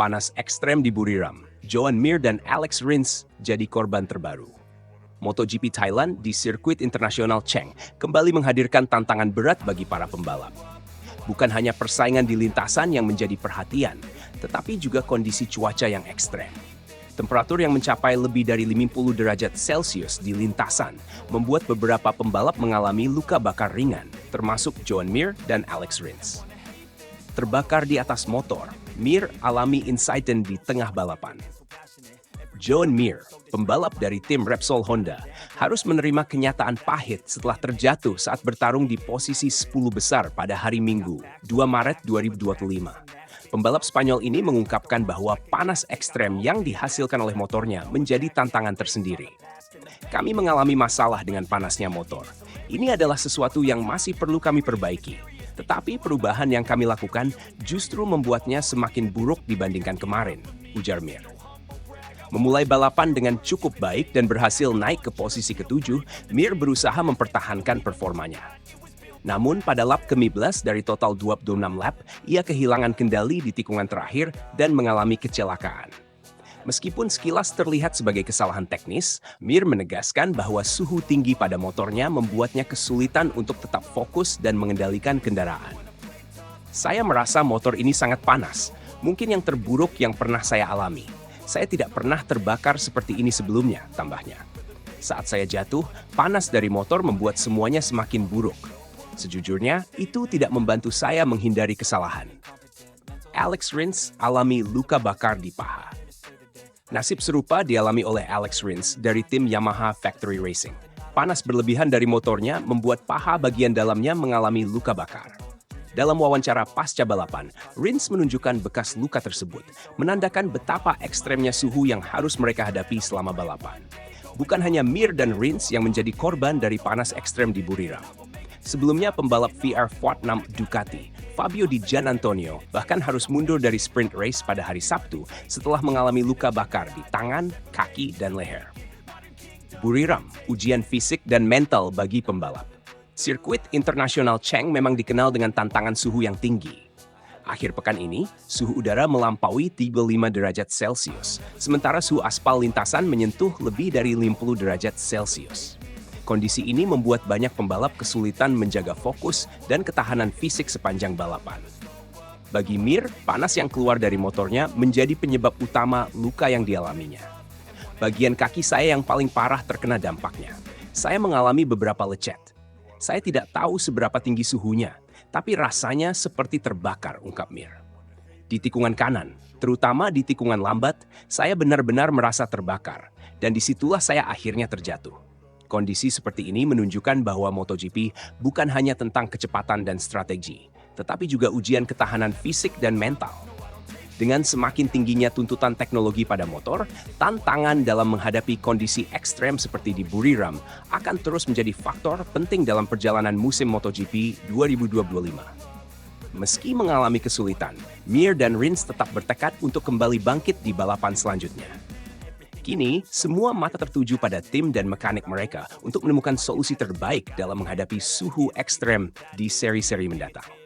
Panas ekstrem di Buriram, Joan Mir dan Alex Rins jadi korban terbaru. MotoGP Thailand di sirkuit internasional Cheng kembali menghadirkan tantangan berat bagi para pembalap. Bukan hanya persaingan di lintasan yang menjadi perhatian, tetapi juga kondisi cuaca yang ekstrem. Temperatur yang mencapai lebih dari 50 derajat Celcius di lintasan membuat beberapa pembalap mengalami luka bakar ringan, termasuk Joan Mir dan Alex Rins. Terbakar di atas motor, Mir alami insiden di tengah balapan. Joan Mir, pembalap dari tim Repsol Honda, harus menerima kenyataan pahit setelah terjatuh saat bertarung di posisi 10 besar pada hari Minggu, 2 Maret 2025. Pembalap Spanyol ini mengungkapkan bahwa panas ekstrem yang dihasilkan oleh motornya menjadi tantangan tersendiri. Kami mengalami masalah dengan panasnya motor. Ini adalah sesuatu yang masih perlu kami perbaiki. Tetapi perubahan yang kami lakukan justru membuatnya semakin buruk dibandingkan kemarin, ujar Mir. Memulai balapan dengan cukup baik dan berhasil naik ke posisi ke-7, Mir berusaha mempertahankan performanya. Namun pada lap ke-15 dari total 26 lap, ia kehilangan kendali di tikungan terakhir dan mengalami kecelakaan. Meskipun sekilas terlihat sebagai kesalahan teknis, Mir menegaskan bahwa suhu tinggi pada motornya membuatnya kesulitan untuk tetap fokus dan mengendalikan kendaraan. Saya merasa motor ini sangat panas, mungkin yang terburuk yang pernah saya alami. Saya tidak pernah terbakar seperti ini sebelumnya, tambahnya. Saat saya jatuh, panas dari motor membuat semuanya semakin buruk. Sejujurnya, itu tidak membantu saya menghindari kesalahan. Alex Rins alami luka bakar di paha. Nasib serupa dialami oleh Alex Rins dari tim Yamaha Factory Racing. Panas berlebihan dari motornya membuat paha bagian dalamnya mengalami luka bakar. Dalam wawancara pasca balapan, Rins menunjukkan bekas luka tersebut, menandakan betapa ekstremnya suhu yang harus mereka hadapi selama balapan. Bukan hanya Mir dan Rins yang menjadi korban dari panas ekstrem di Buriram. Sebelumnya pembalap VR46 Ducati, Fabio Di Giannantonio, bahkan harus mundur dari sprint race pada hari Sabtu setelah mengalami luka bakar di tangan, kaki, dan leher. Buriram, ujian fisik dan mental bagi pembalap. Sirkuit internasional Cheng memang dikenal dengan tantangan suhu yang tinggi. Akhir pekan ini, suhu udara melampaui 35 derajat Celcius, sementara suhu aspal lintasan menyentuh lebih dari 50 derajat Celcius. Kondisi ini membuat banyak pembalap kesulitan menjaga fokus dan ketahanan fisik sepanjang balapan. Bagi Mir, panas yang keluar dari motornya menjadi penyebab utama luka yang dialaminya. Bagian kaki saya yang paling parah terkena dampaknya. Saya mengalami beberapa lecet. Saya tidak tahu seberapa tinggi suhunya, tapi rasanya seperti terbakar, ungkap Mir. Di tikungan kanan, terutama di tikungan lambat, saya benar-benar merasa terbakar, dan disitulah saya akhirnya terjatuh. Kondisi seperti ini menunjukkan bahwa MotoGP bukan hanya tentang kecepatan dan strategi, tetapi juga ujian ketahanan fisik dan mental. Dengan semakin tingginya tuntutan teknologi pada motor, tantangan dalam menghadapi kondisi ekstrem seperti di Buriram akan terus menjadi faktor penting dalam perjalanan musim MotoGP 2025. Meski mengalami kesulitan, Mir dan Rins tetap bertekad untuk kembali bangkit di balapan selanjutnya. Kini, semua mata tertuju pada tim dan mekanik mereka untuk menemukan solusi terbaik dalam menghadapi suhu ekstrem di seri-seri mendatang.